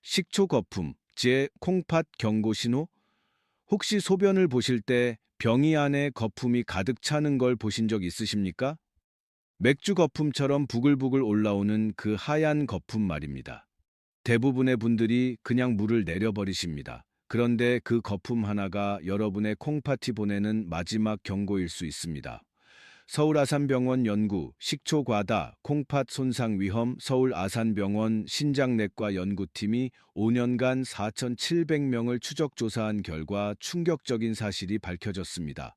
식초 거품, 제 콩팥 경고 신호? 혹시 소변을 보실 때 병이 안에 거품이 가득 차는 걸 보신 적 있으십니까? 맥주 거품처럼 부글부글 올라오는 그 하얀 거품 말입니다. 대부분의 분들이 그냥 물을 내려버리십니다. 그런데 그 거품 하나가 여러분의 콩팥이 보내는 마지막 경고일 수 있습니다. 서울아산병원 연구, 식초 과다, 콩팥 손상 위험, 서울아산병원 신장내과 연구팀이 5년간 4,700명을 추적 조사한 결과 충격적인 사실이 밝혀졌습니다.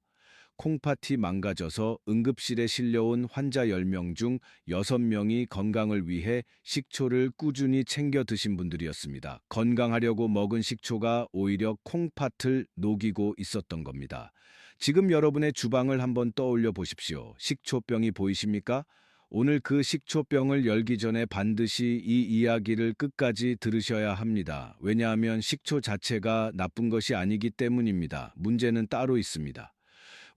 콩팥이 망가져서 응급실에 실려온 환자 10명 중 6명이 건강을 위해 식초를 꾸준히 챙겨 드신 분들이었습니다. 건강하려고 먹은 식초가 오히려 콩팥을 녹이고 있었던 겁니다. 지금 여러분의 주방을 한번 떠올려 보십시오. 식초병이 보이십니까? 오늘 그 식초병을 열기 전에 반드시 이 이야기를 끝까지 들으셔야 합니다. 왜냐하면 식초 자체가 나쁜 것이 아니기 때문입니다. 문제는 따로 있습니다.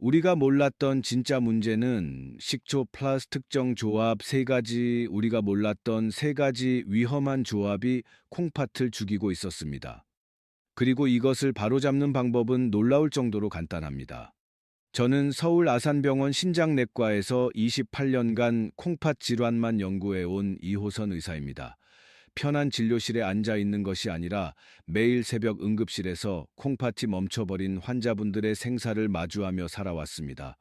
우리가 몰랐던 진짜 문제는 식초 플러스 특정 조합 세 가지, 우리가 몰랐던 세 가지 위험한 조합이 콩팥을 죽이고 있었습니다. 그리고 이것을 바로잡는 방법은 놀라울 정도로 간단합니다. 저는 서울 아산병원 신장내과에서 28년간 콩팥 질환만 연구해온 이호선 의사입니다. 편한 진료실에 앉아 있는 것이 아니라 매일 새벽 응급실에서 콩팥이 멈춰버린 환자분들의 생사를 마주하며 살아왔습니다.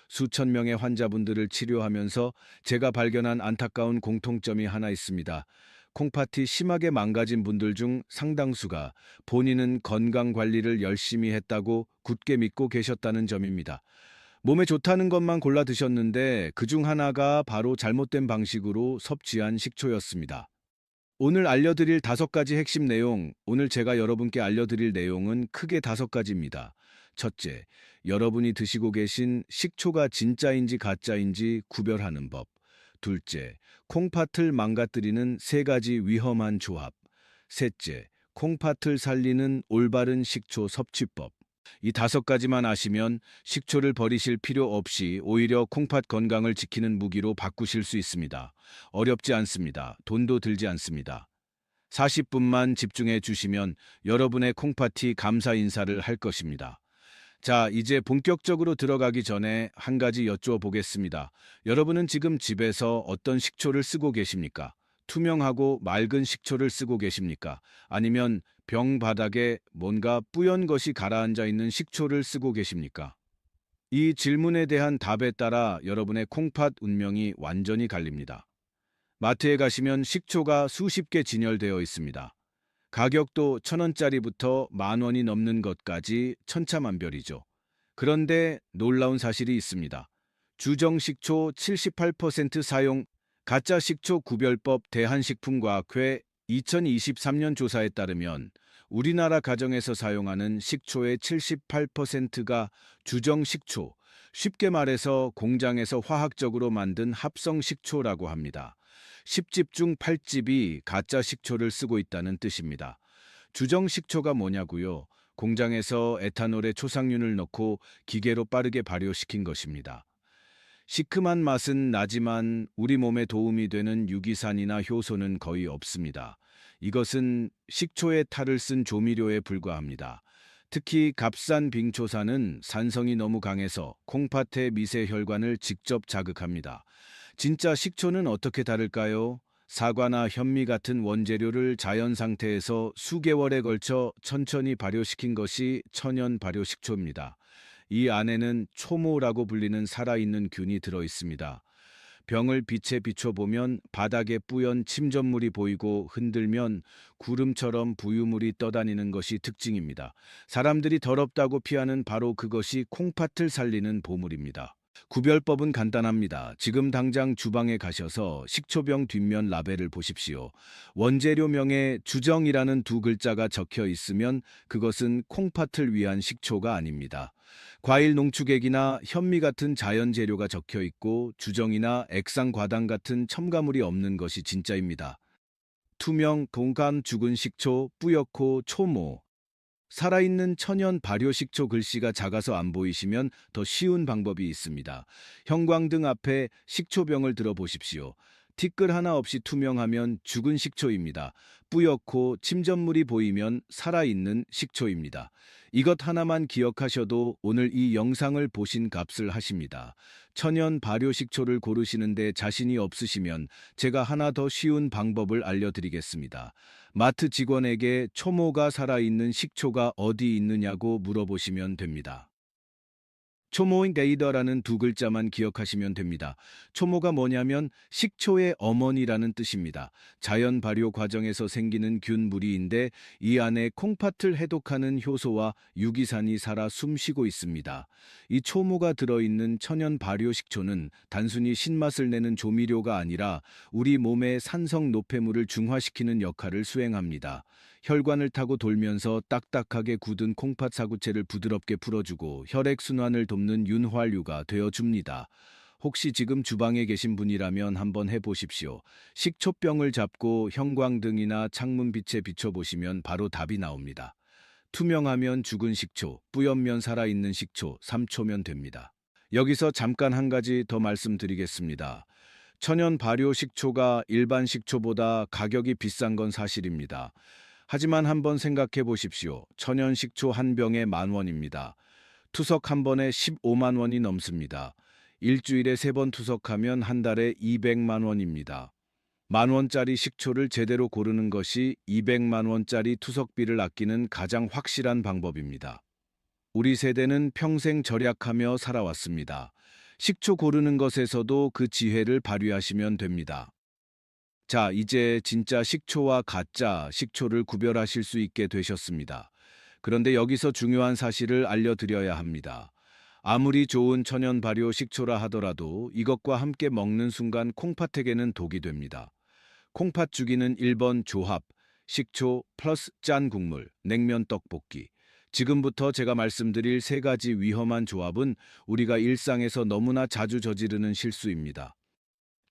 수천 명의 환자분들을 치료하면서 제가 발견한 안타까운 공통점이 하나 있습니다. 콩팥이 심하게 망가진 분들 중 상당수가 본인은 건강 관리를 열심히 했다고 굳게 믿고 계셨다는 점입니다. 몸에 좋다는 것만 골라 드셨는데 그중 하나가 바로 잘못된 방식으로 섭취한 식초였습니다. 오늘 제가 여러분께 알려드릴 내용은 크게 5가지입니다. 첫째, 여러분이 드시고 계신 식초가 진짜인지 가짜인지 구별하는 법. 둘째, 콩팥을 망가뜨리는 3가지 위험한 조합. 셋째, 콩팥을 살리는 올바른 식초 섭취법. 이 5가지만 아시면 식초를 버리실 필요 없이 오히려 콩팥 건강을 지키는 무기로 바꾸실 수 있습니다. 어렵지 않습니다. 돈도 들지 않습니다. 40분만 집중해 주시면 여러분의 콩팥이 감사 인사를 할 것입니다. 자, 이제 본격적으로 들어가기 전에 한 가지 여쭈어보겠습니다. 여러분은 지금 집에서 어떤 식초를 쓰고 계십니까? 투명하고 맑은 식초를 쓰고 계십니까? 아니면 병 바닥에 뭔가 뿌연 것이 가라앉아 있는 식초를 쓰고 계십니까? 이 질문에 대한 답에 따라 여러분의 콩팥 운명이 완전히 갈립니다. 마트에 가시면 식초가 수십 개 진열되어 있습니다. 가격도 1,000원짜리부터 10,000원이 넘는 것까지 천차만별이죠. 그런데 놀라운 사실이 있습니다. 주정식초 78% 사용, 가짜식초 구별법 대한식품과학회 2023년 조사에 따르면 우리나라 가정에서 사용하는 식초의 78%가 주정식초, 쉽게 말해서 공장에서 화학적으로 만든 합성식초라고 합니다. 10집 중 8집이 가짜 식초를 쓰고 있다는 뜻입니다. 주정 식초가 뭐냐고요? 공장에서 에탄올에 초상균을 넣고 기계로 빠르게 발효시킨 것입니다. 시큼한 맛은 나지만 우리 몸에 도움이 되는 유기산이나 효소는 거의 없습니다. 이것은 식초의 탈을 쓴 조미료에 불과합니다. 특히 값싼 빙초산은 산성이 너무 강해서 콩팥의 미세 혈관을 직접 자극합니다. 진짜 식초는 어떻게 다를까요? 사과나 현미 같은 원재료를 자연 상태에서 수개월에 걸쳐 천천히 발효시킨 것이 천연 발효 식초입니다. 이 안에는 초모라고 불리는 살아있는 균이 들어 있습니다. 병을 빛에 비춰보면 바닥에 뿌연 침전물이 보이고 흔들면 구름처럼 부유물이 떠다니는 것이 특징입니다. 사람들이 더럽다고 피하는 바로 그것이 콩팥을 살리는 보물입니다. 구별법은 간단합니다. 지금 당장 주방에 가셔서 식초병 뒷면 라벨을 보십시오. 원재료명에 주정이라는 2글자가 적혀 있으면 그것은 콩팥을 위한 식초가 아닙니다. 과일 농축액이나 현미 같은 자연 재료가 적혀 있고 주정이나 액상과당 같은 첨가물이 없는 것이 진짜입니다. 투명, 동감, 죽은 식초, 뿌옇고 초모. 살아있는 천연 발효식초 글씨가 작아서 안 보이시면 더 쉬운 방법이 있습니다. 형광등 앞에 식초병을 들어 보십시오. 티끌 하나 없이 투명하면 죽은 식초입니다. 뿌옇고 침전물이 보이면 살아있는 식초입니다. 이것 하나만 기억하셔도 오늘 이 영상을 보신 값을 하십니다. 천연 발효 식초를 고르시는데 자신이 없으시면 제가 하나 더 쉬운 방법을 알려드리겠습니다. 마트 직원에게 초모가 살아있는 식초가 어디 있느냐고 물어보시면 됩니다. 초모인 데이더라는 두 글자만 기억하시면 됩니다. 초모가 뭐냐면 식초의 어머니라는 뜻입니다. 자연 발효 과정에서 생기는 균무리인데 이 안에 콩팥을 해독하는 효소와 유기산이 살아 숨쉬고 있습니다. 이 초모가 들어있는 천연 발효 식초는 단순히 신맛을 내는 조미료가 아니라 우리 몸의 산성 노폐물을 중화시키는 역할을 수행합니다. 혈관을 타고 돌면서 딱딱하게 굳은 콩팥 사구체를 부드럽게 풀어주고 혈액순환을 돕는 윤활유가 되어줍니다. 혹시 지금 주방에 계신 분이라면 한번 해보십시오. 식초병을 잡고 형광등이나 창문빛에 비춰보시면 바로 답이 나옵니다. 투명하면 죽은 식초, 뿌옇면 살아있는 식초, 3초면 됩니다. 여기서 잠깐 한 가지 더 말씀드리겠습니다. 천연 발효 식초가 일반 식초보다 가격이 비싼 건 사실입니다. 하지만 한번 생각해 보십시오. 천연 식초 한 병에 10,000원입니다. 투석 한 번에 15만 원이 넘습니다. 일주일에 3번 투석하면 한 달에 200만 원입니다. 10,000원짜리 식초를 제대로 고르는 것이 200만 원짜리 투석비를 아끼는 가장 확실한 방법입니다. 우리 세대는 평생 절약하며 살아왔습니다. 식초 고르는 것에서도 그 지혜를 발휘하시면 됩니다. 자, 이제 진짜 식초와 가짜 식초를 구별하실 수 있게 되셨습니다. 그런데 여기서 중요한 사실을 알려드려야 합니다. 아무리 좋은 천연 발효 식초라 하더라도 이것과 함께 먹는 순간 콩팥에게는 독이 됩니다. 콩팥 죽이는 1번 조합, 식초 플러스 짠 국물, 냉면 떡볶이. 지금부터 제가 말씀드릴 3가지 위험한 조합은 우리가 일상에서 너무나 자주 저지르는 실수입니다.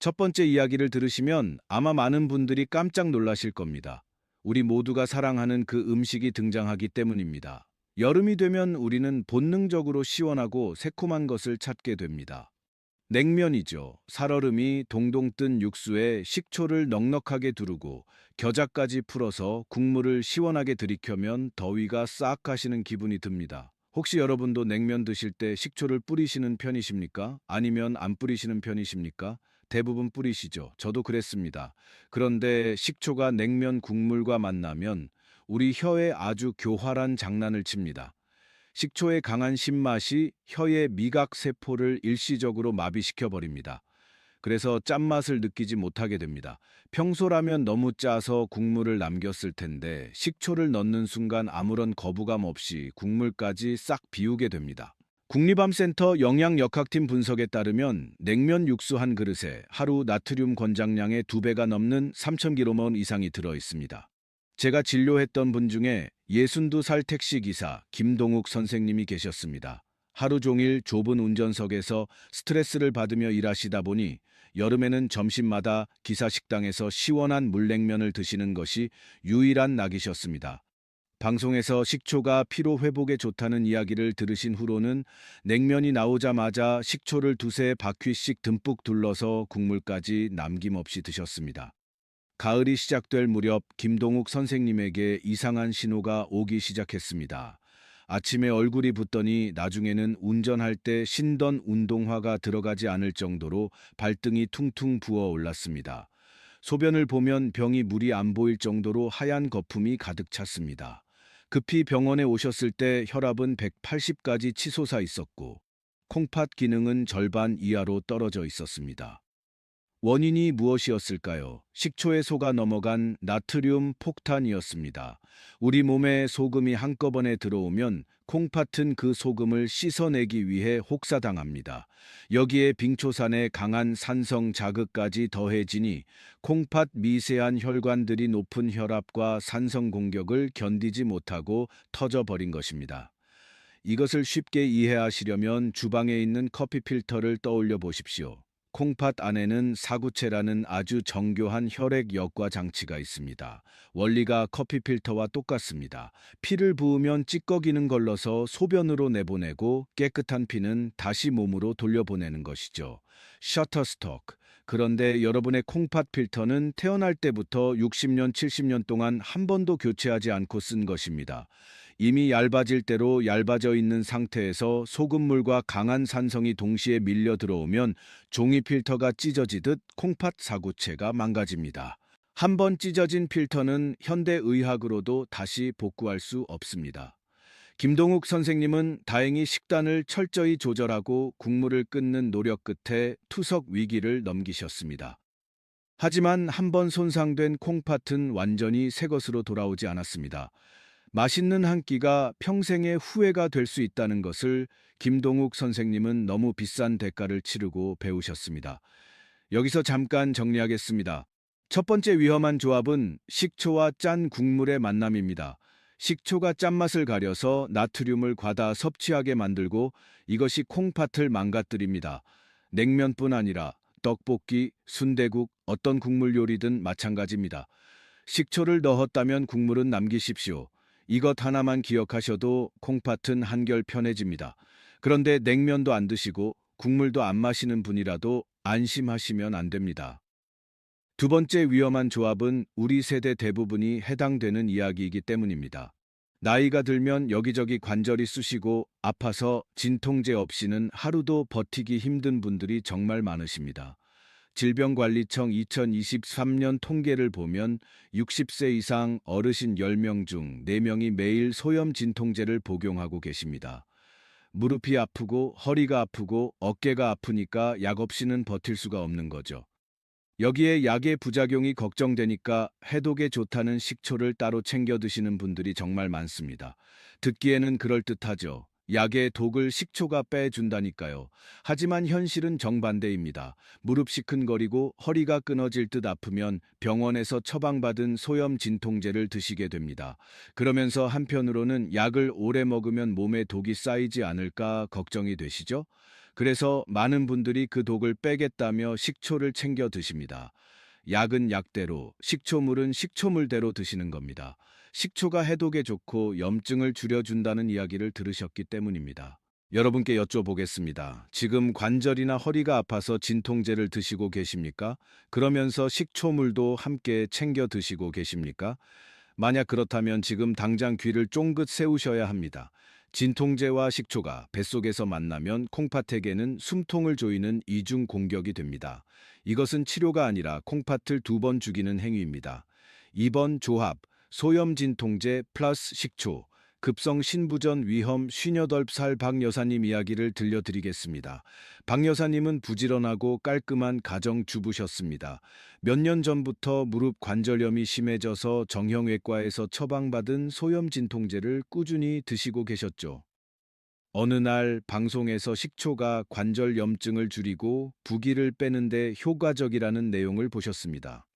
첫 번째 이야기를 들으시면 아마 많은 분들이 깜짝 놀라실 겁니다. 우리 모두가 사랑하는 그 음식이 등장하기 때문입니다. 여름이 되면 우리는 본능적으로 시원하고 새콤한 것을 찾게 됩니다. 냉면이죠. 살얼음이 동동 뜬 육수에 식초를 넉넉하게 두르고 겨자까지 풀어서 국물을 시원하게 들이켜면 더위가 싹 가시는 기분이 듭니다. 혹시 여러분도 냉면 드실 때 식초를 뿌리시는 편이십니까? 아니면 안 뿌리시는 편이십니까? 대부분 뿌리시죠. 저도 그랬습니다. 그런데 식초가 냉면 국물과 만나면 우리 혀에 아주 교활한 장난을 칩니다. 식초의 강한 신맛이 혀의 미각 세포를 일시적으로 마비시켜 버립니다. 그래서 짠맛을 느끼지 못하게 됩니다. 평소라면 너무 짜서 국물을 남겼을 텐데 식초를 넣는 순간 아무런 거부감 없이 국물까지 싹 비우게 됩니다. 국립암센터 영양역학팀 분석에 따르면 냉면 육수 한 그릇에 하루 나트륨 권장량의 2배가 넘는 3,000kmol 이상이 들어 있습니다. 제가 진료했던 분 중에 62살 택시기사 김동욱 선생님이 계셨습니다. 하루 종일 좁은 운전석에서 스트레스를 받으며 일하시다 보니 여름에는 점심마다 기사 식당에서 시원한 물냉면을 드시는 것이 유일한 낙이셨습니다. 방송에서 식초가 피로 회복에 좋다는 이야기를 들으신 후로는 냉면이 나오자마자 식초를 2~3바퀴씩 듬뿍 둘러서 국물까지 남김없이 드셨습니다. 가을이 시작될 무렵 김동욱 선생님에게 이상한 신호가 오기 시작했습니다. 아침에 얼굴이 붓더니 나중에는 운전할 때 신던 운동화가 들어가지 않을 정도로 발등이 퉁퉁 부어 올랐습니다. 소변을 보면 병이 물이 안 보일 정도로 하얀 거품이 가득 찼습니다. 급히 병원에 오셨을 때 혈압은 180까지 치솟아 있었고 콩팥 기능은 절반 이하로 떨어져 있었습니다. 원인이 무엇이었을까요? 식초에 속아 넘어간 나트륨 폭탄이었습니다. 우리 몸에 소금이 한꺼번에 들어오면 콩팥은 그 소금을 씻어내기 위해 혹사당합니다. 여기에 빙초산의 강한 산성 자극까지 더해지니 콩팥 미세한 혈관들이 높은 혈압과 산성 공격을 견디지 못하고 터져버린 것입니다. 이것을 쉽게 이해하시려면 주방에 있는 커피 필터를 떠올려 보십시오. 콩팥 안에는 사구체라는 아주 정교한 혈액 역과 장치가 있습니다. 원리가 커피 필터와 똑같습니다. 피를 부으면 찌꺼기는 걸러서 소변으로 내보내고 깨끗한 피는 다시 몸으로 돌려보내는 것이죠. 셔터스톡, 그런데 여러분의 콩팥 필터는 태어날 때부터 60년, 70년 동안 한 번도 교체하지 않고 쓴 것입니다. 이미 얇아질 대로 얇아져 있는 상태에서 소금물과 강한 산성이 동시에 밀려 들어오면 종이 필터가 찢어지듯 콩팥 사구체가 망가집니다. 한 번 찢어진 필터는 현대의학으로도 다시 복구할 수 없습니다. 김동욱 선생님은 다행히 식단을 철저히 조절하고 국물을 끊는 노력 끝에 투석 위기를 넘기셨습니다. 하지만 한 번 손상된 콩팥은 완전히 새 것으로 돌아오지 않았습니다. 맛있는 한 끼가 평생의 후회가 될 수 있다는 것을 김동욱 선생님은 너무 비싼 대가를 치르고 배우셨습니다. 여기서 잠깐 정리하겠습니다. 첫 번째 위험한 조합은 식초와 짠 국물의 만남입니다. 식초가 짠맛을 가려서 나트륨을 과다 섭취하게 만들고 이것이 콩팥을 망가뜨립니다. 냉면뿐 아니라 떡볶이, 순대국, 어떤 국물 요리든 마찬가지입니다. 식초를 넣었다면 국물은 남기십시오. 이것 하나만 기억하셔도 콩팥은 한결 편해집니다. 그런데 냉면도 안 드시고 국물도 안 마시는 분이라도 안심하시면 안 됩니다. 두 번째 위험한 조합은 우리 세대 대부분이 해당되는 이야기이기 때문입니다. 나이가 들면 여기저기 관절이 쑤시고 아파서 진통제 없이는 하루도 버티기 힘든 분들이 정말 많으십니다. 질병관리청 2023년 통계를 보면 60세 이상 어르신 10명 중 4명이 매일 소염 진통제를 복용하고 계십니다. 무릎이 아프고 허리가 아프고 어깨가 아프니까 약 없이는 버틸 수가 없는 거죠. 여기에 약의 부작용이 걱정되니까 해독에 좋다는 식초를 따로 챙겨 드시는 분들이 정말 많습니다. 듣기에는 그럴듯하죠. 약의 독을 식초가 빼준다니까요. 하지만 현실은 정반대입니다. 무릎 시큰거리고 허리가 끊어질 듯 아프면 병원에서 처방받은 소염 진통제를 드시게 됩니다. 그러면서 한편으로는 약을 오래 먹으면 몸에 독이 쌓이지 않을까 걱정이 되시죠? 그래서 많은 분들이 그 독을 빼겠다며 식초를 챙겨 드십니다. 약은 약대로, 식초물은 식초물대로 드시는 겁니다. 식초가 해독에 좋고 염증을 줄여준다는 이야기를 들으셨기 때문입니다. 여러분께 여쭤보겠습니다. 지금 관절이나 허리가 아파서 진통제를 드시고 계십니까? 그러면서 식초물도 함께 챙겨 드시고 계십니까? 만약 그렇다면 지금 당장 귀를 쫑긋 세우셔야 합니다. 진통제와 식초가 뱃속에서 만나면 콩팥에게는 숨통을 조이는 이중 공격이 됩니다. 이것은 치료가 아니라 콩팥을 2번 죽이는 행위입니다. 2번 조합, 소염 진통제 플러스 식초, 급성 신부전 위험 58살 박 여사님 이야기를 들려드리겠습니다. 박 여사님은 부지런하고 깔끔한 가정주부셨습니다. 몇 년 전부터 무릎 관절염이 심해져서 정형외과에서 처방받은 소염 진통제를 꾸준히 드시고 계셨죠. 어느 날 방송에서 식초가 관절 염증을 줄이고 부기를 빼는데 효과적이라는 내용을 보셨습니다.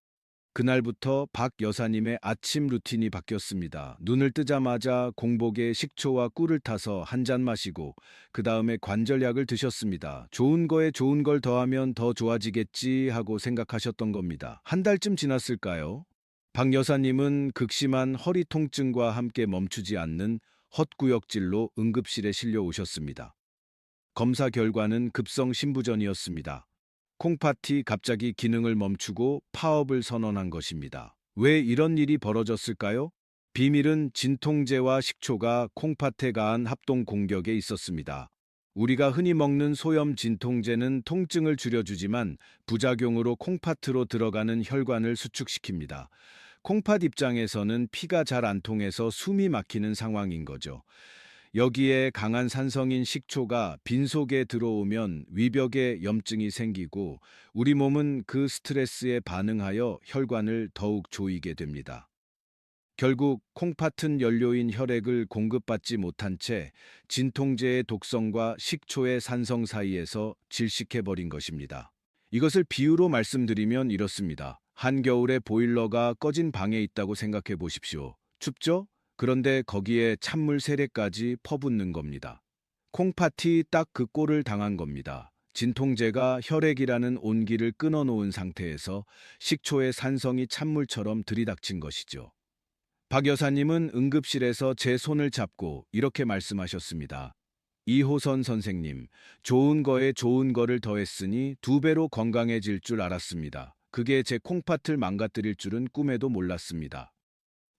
그날부터 박 여사님의 아침 루틴이 바뀌었습니다. 눈을 뜨자마자 공복에 식초와 꿀을 타서 한 잔 마시고 그 다음에 관절약을 드셨습니다. 좋은 거에 좋은 걸 더하면 더 좋아지겠지 하고 생각하셨던 겁니다. 한 달쯤 지났을까요? 박 여사님은 극심한 허리 통증과 함께 멈추지 않는 헛구역질로 응급실에 실려 오셨습니다. 검사 결과는 급성 신부전이었습니다. 콩팥이 갑자기 기능을 멈추고 파업을 선언한 것입니다. 왜 이런 일이 벌어졌을까요? 비밀은 진통제와 식초가 콩팥에 가한 합동 공격에 있었습니다. 우리가 흔히 먹는 소염 진통제는 통증을 줄여주지만 부작용으로 콩팥으로 들어가는 혈관을 수축시킵니다. 콩팥 입장에서는 피가 잘 안 통해서 숨이 막히는 상황인 거죠. 여기에 강한 산성인 식초가 빈속에 들어오면 위벽에 염증이 생기고 우리 몸은 그 스트레스에 반응하여 혈관을 더욱 조이게 됩니다. 결국 콩팥은 연료인 혈액을 공급받지 못한 채 진통제의 독성과 식초의 산성 사이에서 질식해버린 것입니다. 이것을 비유로 말씀드리면 이렇습니다. 한겨울에 보일러가 꺼진 방에 있다고 생각해 보십시오. 춥죠? 그런데 거기에 찬물 세례까지 퍼붓는 겁니다. 콩팥이 딱 그 꼴을 당한 겁니다. 진통제가 혈액이라는 온기를 끊어놓은 상태에서 식초의 산성이 찬물처럼 들이닥친 것이죠. 박 여사님은 응급실에서 제 손을 잡고 이렇게 말씀하셨습니다. 이호선 선생님, 좋은 거에 좋은 거를 더했으니 2배로 건강해질 줄 알았습니다. 그게 제 콩팥을 망가뜨릴 줄은 꿈에도 몰랐습니다.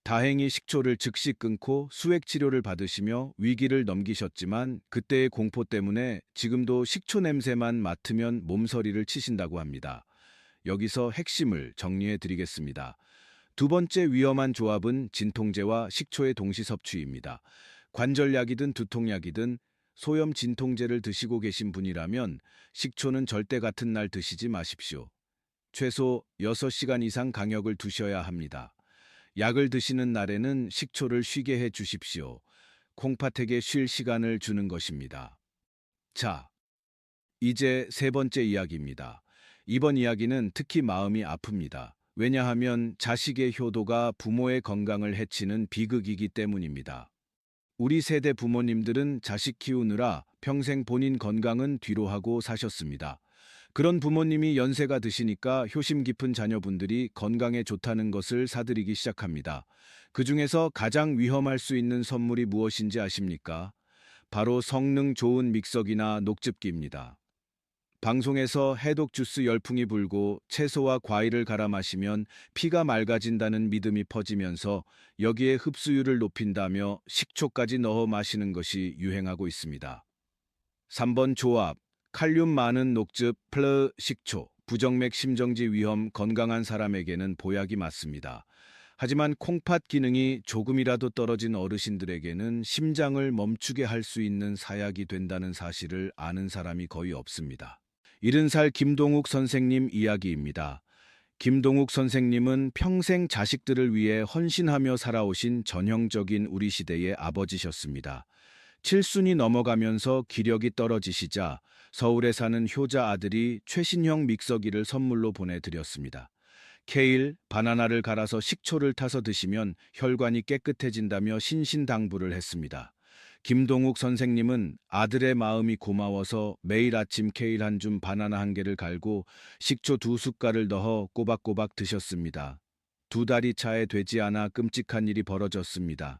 다행히 식초를 즉시 끊고 수액 치료를 받으시며 위기를 넘기셨지만 그때의 공포 때문에 지금도 식초 냄새만 맡으면 몸서리를 치신다고 합니다. 여기서 핵심을 정리해 드리겠습니다. 두 번째 위험한 조합은 진통제와 식초의 동시 섭취입니다. 관절약이든 두통약이든 소염 진통제를 드시고 계신 분이라면 식초는 절대 같은 날 드시지 마십시오. 최소 6시간 이상 강역을 두셔야 합니다. 약을 드시는 날에는 식초를 쉬게 해 주십시오. 콩팥에게 쉴 시간을 주는 것입니다. 자, 이제 세 번째 이야기입니다. 이번 이야기는 특히 마음이 아픕니다. 왜냐하면 자식의 효도가 부모의 건강을 해치는 비극이기 때문입니다. 우리 세대 부모님들은 자식 키우느라 평생 본인 건강은 뒤로 하고 사셨습니다. 그런 부모님이 연세가 드시니까 효심 깊은 자녀분들이 건강에 좋다는 것을 사들이기 시작합니다. 그 중에서 가장 위험할 수 있는 선물이 무엇인지 아십니까? 바로 성능 좋은 믹서기나 녹즙기입니다. 방송에서 해독 주스 열풍이 불고 채소와 과일을 갈아 마시면 피가 맑아진다는 믿음이 퍼지면서 여기에 흡수율을 높인다며 식초까지 넣어 마시는 것이 유행하고 있습니다. 3번 조합, 칼륨 많은 녹즙 플러 식초, 부정맥 심정지 위험 건강한 사람에게는 보약이 맞습니다. 하지만 콩팥 기능이 조금이라도 떨어진 어르신들에게는 심장을 멈추게 할 수 있는 사약이 된다는 사실을 아는 사람이 거의 없습니다. 70살 김동욱 선생님 이야기입니다. 김동욱 선생님은 평생 자식들을 위해 헌신하며 살아오신 전형적인 우리 시대의 아버지셨습니다. 칠순이 넘어가면서 기력이 떨어지시자 서울에 사는 효자 아들이 최신형 믹서기를 선물로 보내드렸습니다. 케일, 바나나를 갈아서 식초를 타서 드시면 혈관이 깨끗해진다며 신신당부를 했습니다. 김동욱 선생님은 아들의 마음이 고마워서 매일 아침 케일 한 줌 바나나 한 개를 갈고 식초 2숟갈을 넣어 꼬박꼬박 드셨습니다. 2달이 차에 되지 않아 끔찍한 일이 벌어졌습니다.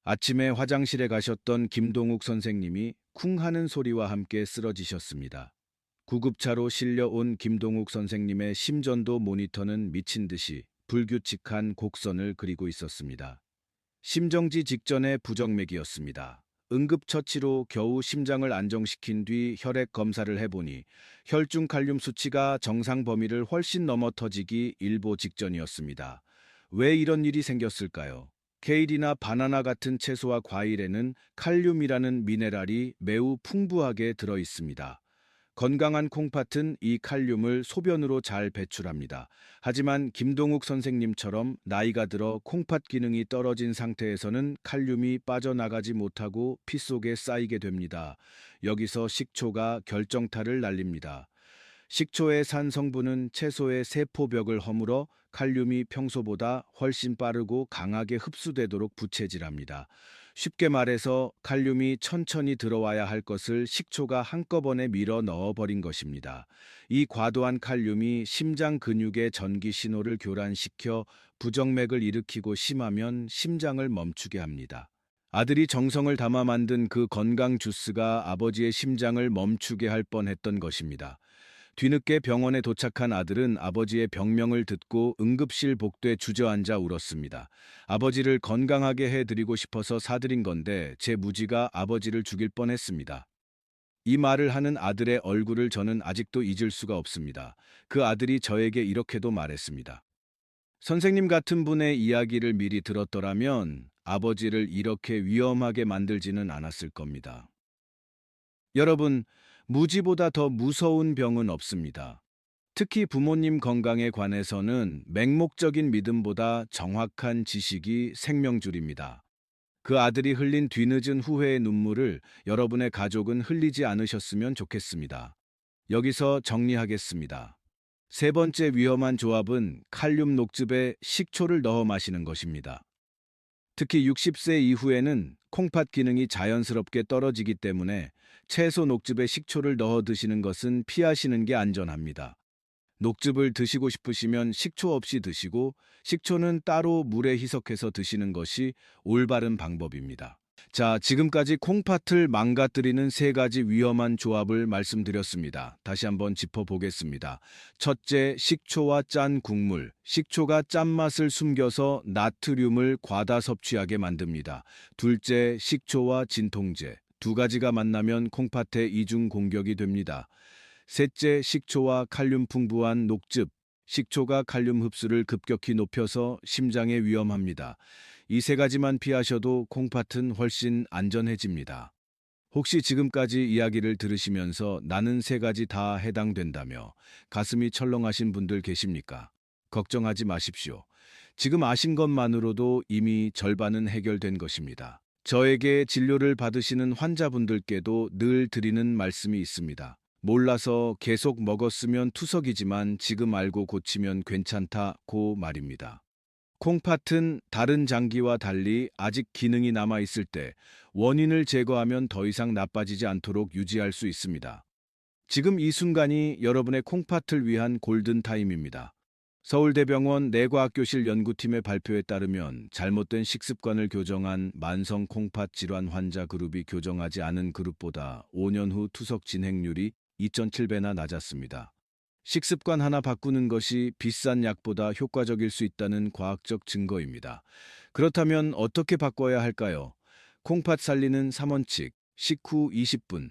아침에 화장실에 가셨던 김동욱 선생님이 쿵 하는 소리와 함께 쓰러지셨습니다. 구급차로 실려온 김동욱 선생님의 심전도 모니터는 미친 듯이 불규칙한 곡선을 그리고 있었습니다. 심정지 직전의 부정맥이었습니다. 응급처치로 겨우 심장을 안정시킨 뒤 혈액 검사를 해보니 혈중 칼륨 수치가 정상 범위를 훨씬 넘어 터지기 일보 직전이었습니다. 왜 이런 일이 생겼을까요? 케일이나 바나나 같은 채소와 과일에는 칼륨이라는 미네랄이 매우 풍부하게 들어 있습니다. 건강한 콩팥은 이 칼륨을 소변으로 잘 배출합니다. 하지만 김동욱 선생님처럼 나이가 들어 콩팥 기능이 떨어진 상태에서는 칼륨이 빠져나가지 못하고 피 속에 쌓이게 됩니다. 여기서 식초가 결정타를 날립니다. 식초의 산 성분은 채소의 세포벽을 허물어 칼륨이 평소보다 훨씬 빠르고 강하게 흡수되도록 부채질합니다. 쉽게 말해서 칼륨이 천천히 들어와야 할 것을 식초가 한꺼번에 밀어 넣어버린 것입니다. 이 과도한 칼륨이 심장 근육의 전기 신호를 교란시켜 부정맥을 일으키고 심하면 심장을 멈추게 합니다. 아들이 정성을 담아 만든 그 건강 주스가 아버지의 심장을 멈추게 할 뻔했던 것입니다. 뒤늦게 병원에 도착한 아들은 아버지의 병명을 듣고 응급실 복도에 주저앉아 울었습니다. 아버지를 건강하게 해드리고 싶어서 사드린 건데 제 무지가 아버지를 죽일 뻔했습니다. 이 말을 하는 아들의 얼굴을 저는 아직도 잊을 수가 없습니다. 그 아들이 저에게 이렇게도 말했습니다. 선생님 같은 분의 이야기를 미리 들었더라면 아버지를 이렇게 위험하게 만들지는 않았을 겁니다. 여러분, 무지보다 더 무서운 병은 없습니다. 특히 부모님 건강에 관해서는 맹목적인 믿음보다 정확한 지식이 생명줄입니다. 그 아들이 흘린 뒤늦은 후회의 눈물을 여러분의 가족은 흘리지 않으셨으면 좋겠습니다. 여기서 정리하겠습니다. 세 번째 위험한 조합은 칼륨 녹즙에 식초를 넣어 마시는 것입니다. 특히 60세 이후에는 콩팥 기능이 자연스럽게 떨어지기 때문에 채소 녹즙에 식초를 넣어 드시는 것은 피하시는 게 안전합니다. 녹즙을 드시고 싶으시면 식초 없이 드시고 식초는 따로 물에 희석해서 드시는 것이 올바른 방법입니다. 자, 지금까지 콩팥을 망가뜨리는 세 가지 위험한 조합을 말씀드렸습니다. 다시 한번 짚어보겠습니다. 첫째, 식초와 짠 국물. 식초가 짠맛을 숨겨서 나트륨을 과다 섭취하게 만듭니다. 둘째, 식초와 진통제. 두 가지가 만나면 콩팥에 이중 공격이 됩니다. 셋째, 식초와 칼륨 풍부한 녹즙. 식초가 칼륨 흡수를 급격히 높여서 심장에 위험합니다. 이 세 가지만 피하셔도 콩팥은 훨씬 안전해집니다. 혹시 지금까지 이야기를 들으시면서 나는 세 가지 다 해당된다며 가슴이 철렁하신 분들 계십니까? 걱정하지 마십시오. 지금 아신 것만으로도 이미 절반은 해결된 것입니다. 저에게 진료를 받으시는 환자분들께도 늘 드리는 말씀이 있습니다. 몰라서 계속 먹었으면 투석이지만 지금 알고 고치면 괜찮다고 말입니다. 콩팥은 다른 장기와 달리 아직 기능이 남아 있을 때 원인을 제거하면 더 이상 나빠지지 않도록 유지할 수 있습니다. 지금 이 순간이 여러분의 콩팥을 위한 골든타임입니다. 서울대병원 뇌과학교실 연구팀의 발표에 따르면 잘못된 식습관을 교정한 만성 콩팥 질환 환자 그룹이 교정하지 않은 그룹보다 5년 후 투석 진행률이 2.7배나 낮았습니다. 식습관 하나 바꾸는 것이 비싼 약보다 효과적일 수 있다는 과학적 증거입니다. 그렇다면 어떻게 바꿔야 할까요? 콩팥 살리는 3원칙, 식후 20분,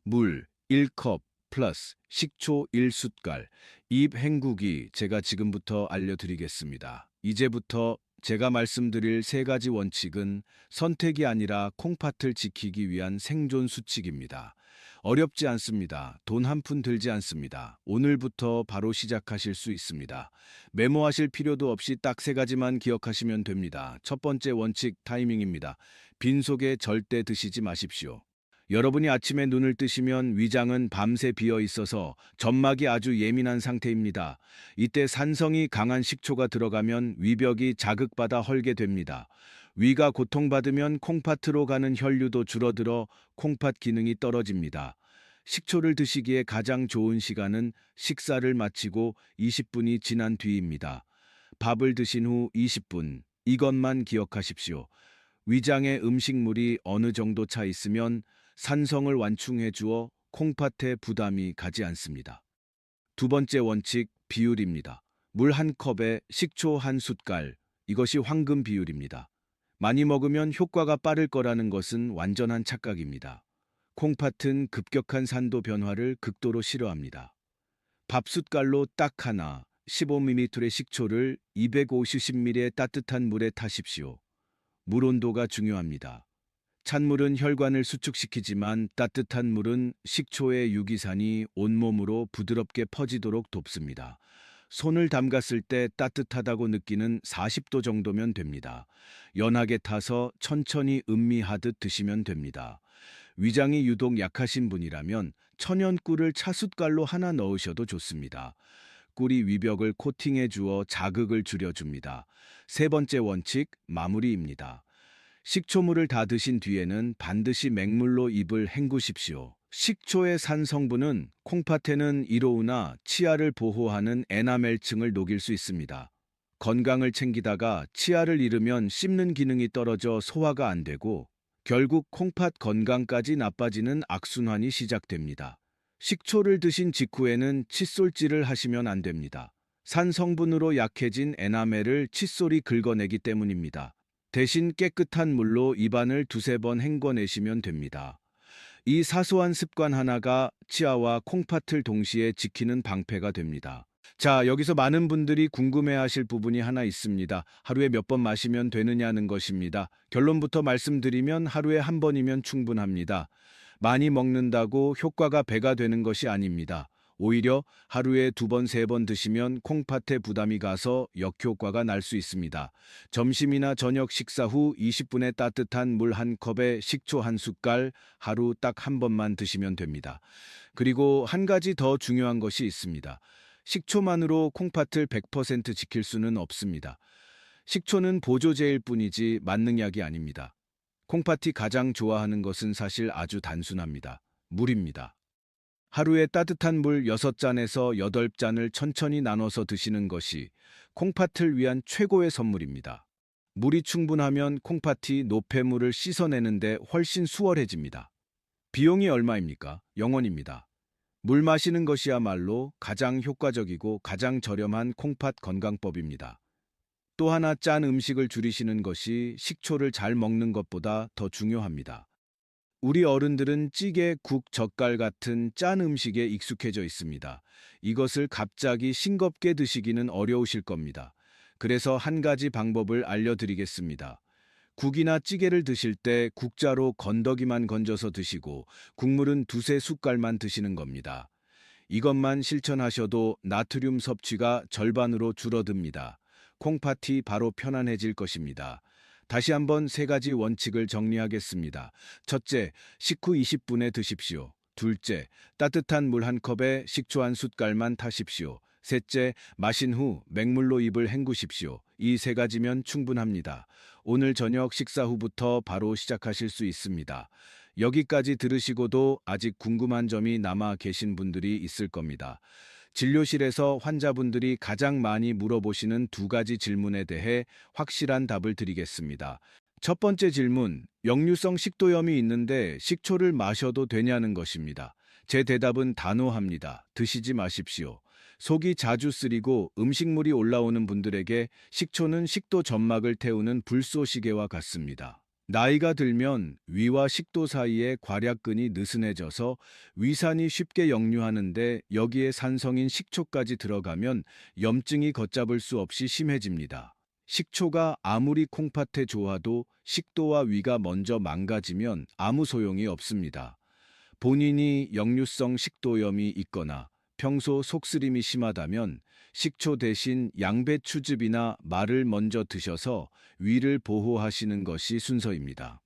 물 1컵 플러스 식초 1숟갈, 입 헹구기 제가 지금부터 알려드리겠습니다. 이제부터 제가 말씀드릴 세 가지 원칙은 선택이 아니라 콩팥을 지키기 위한 생존 수칙입니다. 어렵지 않습니다. 돈 한 푼 들지 않습니다. 오늘부터 바로 시작하실 수 있습니다. 메모하실 필요도 없이 딱 세 가지만 기억하시면 됩니다. 첫 번째 원칙 타이밍입니다. 빈속에 절대 드시지 마십시오. 여러분이 아침에 눈을 뜨시면 위장은 밤새 비어 있어서 점막이 아주 예민한 상태입니다. 이때 산성이 강한 식초가 들어가면 위벽이 자극받아 헐게 됩니다. 위가 고통받으면 콩팥으로 가는 혈류도 줄어들어 콩팥 기능이 떨어집니다. 식초를 드시기에 가장 좋은 시간은 식사를 마치고 20분이 지난 뒤입니다. 밥을 드신 후 20분. 이것만 기억하십시오. 위장에 음식물이 어느 정도 차 있으면 산성을 완충해 주어 콩팥에 부담이 가지 않습니다. 두 번째 원칙, 비율입니다. 물 한 컵에 식초 한 숟갈. 이것이 황금 비율입니다. 많이 먹으면 효과가 빠를 거라는 것은 완전한 착각입니다. 콩팥은 급격한 산도 변화를 극도로 싫어합니다. 밥 숟갈로 딱 하나, 15ml의 식초를 250ml의 따뜻한 물에 타십시오. 물 온도가 중요합니다. 찬물은 혈관을 수축시키지만 따뜻한 물은 식초의 유기산이 온몸으로 부드럽게 퍼지도록 돕습니다. 손을 담갔을 때 따뜻하다고 느끼는 40도 정도면 됩니다. 연하게 타서 천천히 음미하듯 드시면 됩니다. 위장이 유독 약하신 분이라면 천연꿀을 차숟갈로 하나 넣으셔도 좋습니다. 꿀이 위벽을 코팅해 주어 자극을 줄여줍니다. 세 번째 원칙, 마무리입니다. 식초물을 다 드신 뒤에는 반드시 맹물로 입을 헹구십시오. 식초의 산 성분은 콩팥에는 이로우나 치아를 보호하는 에나멜층을 녹일 수 있습니다. 건강을 챙기다가 치아를 잃으면 씹는 기능이 떨어져 소화가 안 되고 결국 콩팥 건강까지 나빠지는 악순환이 시작됩니다. 식초를 드신 직후에는 칫솔질을 하시면 안 됩니다. 산 성분으로 약해진 에나멜을 칫솔이 긁어내기 때문입니다. 대신 깨끗한 물로 입안을 두세 번 헹궈내시면 됩니다. 이 사소한 습관 하나가 치아와 콩팥을 동시에 지키는 방패가 됩니다. 자, 여기서 많은 분들이 궁금해하실 부분이 하나 있습니다. 하루에 몇 번 마시면 되느냐는 것입니다. 결론부터 말씀드리면 하루에 한 번이면 충분합니다. 많이 먹는다고 효과가 배가 되는 것이 아닙니다. 오히려 하루에 두 번, 세 번 드시면 콩팥에 부담이 가서 역효과가 날 수 있습니다. 점심이나 저녁 식사 후 20분에 따뜻한 물 한 컵에 식초 한 숟갈 하루 딱 한 번만 드시면 됩니다. 그리고 한 가지 더 중요한 것이 있습니다. 식초만으로 콩팥을 100% 지킬 수는 없습니다. 식초는 보조제일 뿐이지 만능약이 아닙니다. 콩팥이 가장 좋아하는 것은 사실 아주 단순합니다. 물입니다. 하루에 따뜻한 물 6잔에서 8잔을 천천히 나눠서 드시는 것이 콩팥을 위한 최고의 선물입니다. 물이 충분하면 콩팥이 노폐물을 씻어내는데 훨씬 수월해집니다. 비용이 얼마입니까? 0원입니다. 물 마시는 것이야말로 가장 효과적이고 가장 저렴한 콩팥 건강법입니다. 또 하나 짠 음식을 줄이시는 것이 식초를 잘 먹는 것보다 더 중요합니다. 우리 어른들은 찌개, 국, 젓갈 같은 짠 음식에 익숙해져 있습니다. 이것을 갑자기 싱겁게 드시기는 어려우실 겁니다. 그래서 한 가지 방법을 알려드리겠습니다. 국이나 찌개를 드실 때 국자로 건더기만 건져서 드시고 국물은 두세 숟갈만 드시는 겁니다. 이것만 실천하셔도 나트륨 섭취가 절반으로 줄어듭니다. 콩팥이 바로 편안해질 것입니다. 다시 한번 세 가지 원칙을 정리하겠습니다. 첫째, 식후 20분에 드십시오. 둘째, 따뜻한 물 한 컵에 식초 한 숟갈만 타십시오. 셋째, 마신 후 맹물로 입을 헹구십시오. 이 세 가지면 충분합니다. 오늘 저녁 식사 후부터 바로 시작하실 수 있습니다. 여기까지 들으시고도 아직 궁금한 점이 남아 계신 분들이 있을 겁니다. 진료실에서 환자분들이 가장 많이 물어보시는 두 가지 질문에 대해 확실한 답을 드리겠습니다. 첫 번째 질문, 역류성 식도염이 있는데 식초를 마셔도 되냐는 것입니다. 제 대답은 단호합니다. 드시지 마십시오. 속이 자주 쓰리고 음식물이 올라오는 분들에게 식초는 식도 점막을 태우는 불쏘시개와 같습니다. 나이가 들면 위와 식도 사이에 괄약근이 느슨해져서 위산이 쉽게 역류하는데 여기에 산성인 식초까지 들어가면 염증이 걷잡을 수 없이 심해집니다. 식초가 아무리 콩팥에 좋아도 식도와 위가 먼저 망가지면 아무 소용이 없습니다. 본인이 역류성 식도염이 있거나 평소 속쓰림이 심하다면 식초 대신 양배추즙이나 말을 먼저 드셔서 위를 보호하시는 것이 순서입니다.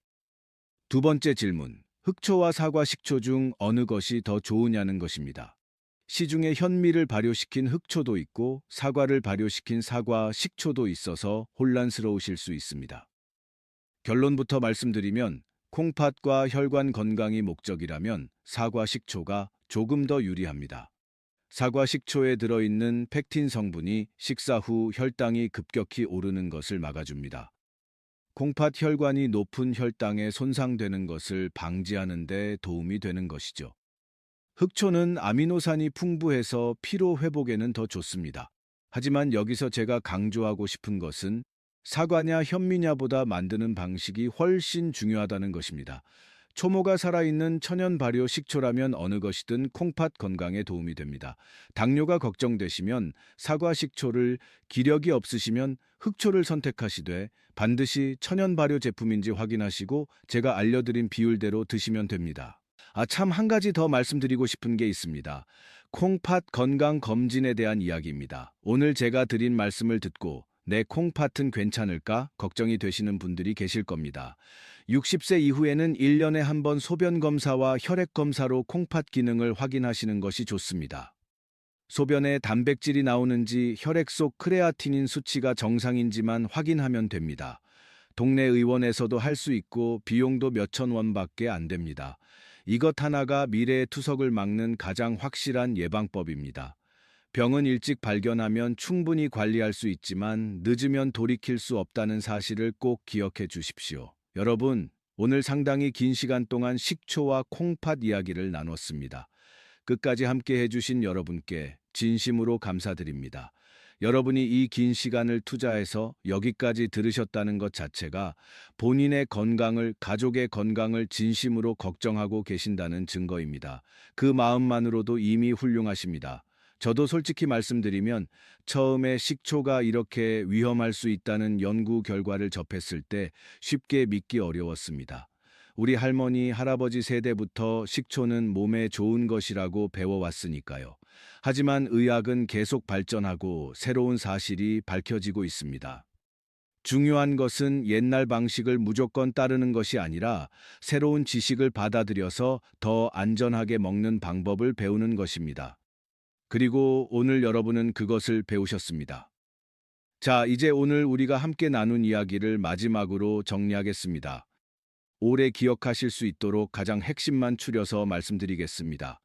두 번째 질문, 흑초와 사과 식초 중 어느 것이 더 좋으냐는 것입니다. 시중에 현미를 발효시킨 흑초도 있고 사과를 발효시킨 사과 식초도 있어서 혼란스러우실 수 있습니다. 결론부터 말씀드리면 콩팥과 혈관 건강이 목적이라면 사과 식초가 조금 더 유리합니다. 사과 식초에 들어있는 펙틴 성분이 식사 후 혈당이 급격히 오르는 것을 막아줍니다. 콩팥 혈관이 높은 혈당에 손상되는 것을 방지하는 데 도움이 되는 것이죠. 흑초는 아미노산이 풍부해서 피로 회복에는 더 좋습니다. 하지만 여기서 제가 강조하고 싶은 것은 사과냐 현미냐보다 만드는 방식이 훨씬 중요하다는 것입니다. 초모가 살아있는 천연 발효 식초라면 어느 것이든 콩팥 건강에 도움이 됩니다. 당뇨가 걱정되시면 사과 식초를, 기력이 없으시면 흑초를 선택하시되 반드시 천연 발효 제품인지 확인하시고 제가 알려드린 비율대로 드시면 됩니다. 참 한 가지 더 말씀드리고 싶은 게 있습니다. 콩팥 건강 검진에 대한 이야기입니다. 오늘 제가 드린 말씀을 듣고 내 콩팥은 괜찮을까 걱정이 되시는 분들이 계실 겁니다. 60세 이후에는 1년에 한 번 소변 검사와 혈액 검사로 콩팥 기능을 확인하시는 것이 좋습니다. 소변에 단백질이 나오는지 혈액 속 크레아티닌 수치가 정상인지만 확인하면 됩니다. 동네 의원에서도 할 수 있고 비용도 몇천 원밖에 안 됩니다. 이것 하나가 미래의 투석을 막는 가장 확실한 예방법입니다. 병은 일찍 발견하면 충분히 관리할 수 있지만 늦으면 돌이킬 수 없다는 사실을 꼭 기억해 주십시오. 여러분, 오늘 상당히 긴 시간 동안 식초와 콩팥 이야기를 나눴습니다. 끝까지 함께 해주신 여러분께 진심으로 감사드립니다. 여러분이 이 긴 시간을 투자해서 여기까지 들으셨다는 것 자체가 본인의 건강을, 가족의 건강을 진심으로 걱정하고 계신다는 증거입니다. 그 마음만으로도 이미 훌륭하십니다. 저도 솔직히 말씀드리면 처음에 식초가 이렇게 위험할 수 있다는 연구 결과를 접했을 때 쉽게 믿기 어려웠습니다. 우리 할머니, 할아버지 세대부터 식초는 몸에 좋은 것이라고 배워왔으니까요. 하지만 의학은 계속 발전하고 새로운 사실이 밝혀지고 있습니다. 중요한 것은 옛날 방식을 무조건 따르는 것이 아니라 새로운 지식을 받아들여서 더 안전하게 먹는 방법을 배우는 것입니다. 그리고 오늘 여러분은 그것을 배우셨습니다. 자, 이제 오늘 우리가 함께 나눈 이야기를 마지막으로 정리하겠습니다. 오래 기억하실 수 있도록 가장 핵심만 추려서 말씀드리겠습니다.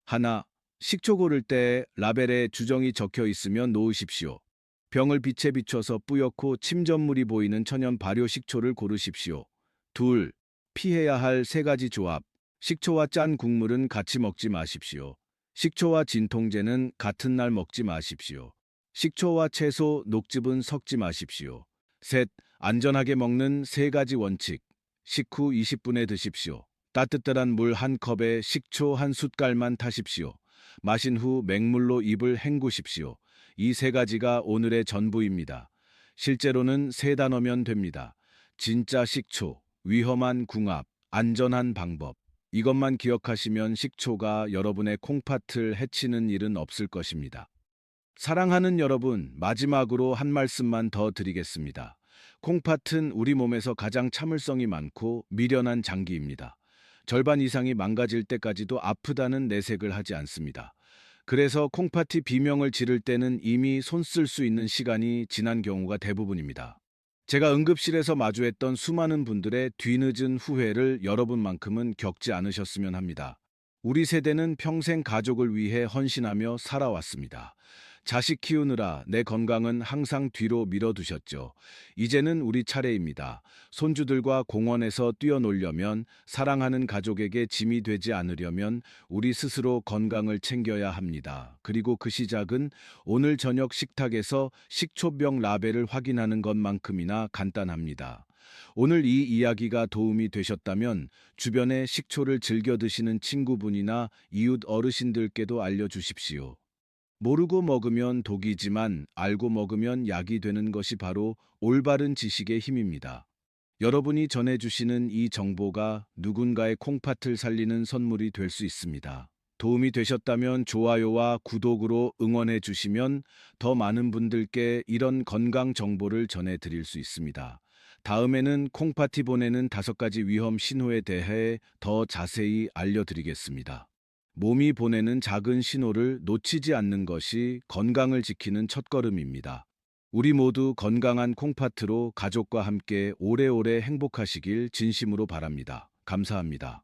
하나, 식초 고를 때 라벨에 주정이 적혀 있으면 놓으십시오. 병을 빛에 비춰서 뿌옇고 침전물이 보이는 천연 발효 식초를 고르십시오. 둘, 피해야 할 세 가지 조합. 식초와 짠 국물은 같이 먹지 마십시오. 식초와 진통제는 같은 날 먹지 마십시오. 식초와 채소, 녹즙은 섞지 마십시오. 셋, 안전하게 먹는 세 가지 원칙. 식후 20분에 드십시오. 따뜻한 물 한 컵에 식초 한 숟갈만 타십시오. 마신 후 맹물로 입을 헹구십시오. 이 세 가지가 오늘의 전부입니다. 실제로는 세 단어면 됩니다. 진짜 식초, 위험한 궁합, 안전한 방법. 이것만 기억하시면 식초가 여러분의 콩팥을 해치는 일은 없을 것입니다. 사랑하는 여러분, 마지막으로 한 말씀만 더 드리겠습니다. 콩팥은 우리 몸에서 가장 참을성이 많고 미련한 장기입니다. 절반 이상이 망가질 때까지도 아프다는 내색을 하지 않습니다. 그래서 콩팥이 비명을 지를 때는 이미 손 쓸 수 있는 시간이 지난 경우가 대부분입니다. 제가 응급실에서 마주했던 수많은 분들의 뒤늦은 후회를 여러분만큼은 겪지 않으셨으면 합니다. 우리 세대는 평생 가족을 위해 헌신하며 살아왔습니다. 자식 키우느라 내 건강은 항상 뒤로 밀어두셨죠. 이제는 우리 차례입니다. 손주들과 공원에서 뛰어놀려면, 사랑하는 가족에게 짐이 되지 않으려면 우리 스스로 건강을 챙겨야 합니다. 그리고 그 시작은 오늘 저녁 식탁에서 식초병 라벨을 확인하는 것만큼이나 간단합니다. 오늘 이 이야기가 도움이 되셨다면 주변에 식초를 즐겨 드시는 친구분이나 이웃 어르신들께도 알려주십시오. 모르고 먹으면 독이지만 알고 먹으면 약이 되는 것이 바로 올바른 지식의 힘입니다. 여러분이 전해주시는 이 정보가 누군가의 콩팥을 살리는 선물이 될 수 있습니다. 도움이 되셨다면 좋아요와 구독으로 응원해 주시면 더 많은 분들께 이런 건강 정보를 전해드릴 수 있습니다. 다음에는 콩팥이 보내는 5가지 위험 신호에 대해 더 자세히 알려드리겠습니다. 몸이 보내는 작은 신호를 놓치지 않는 것이 건강을 지키는 첫걸음입니다. 우리 모두 건강한 콩팥으로 가족과 함께 오래오래 행복하시길 진심으로 바랍니다. 감사합니다.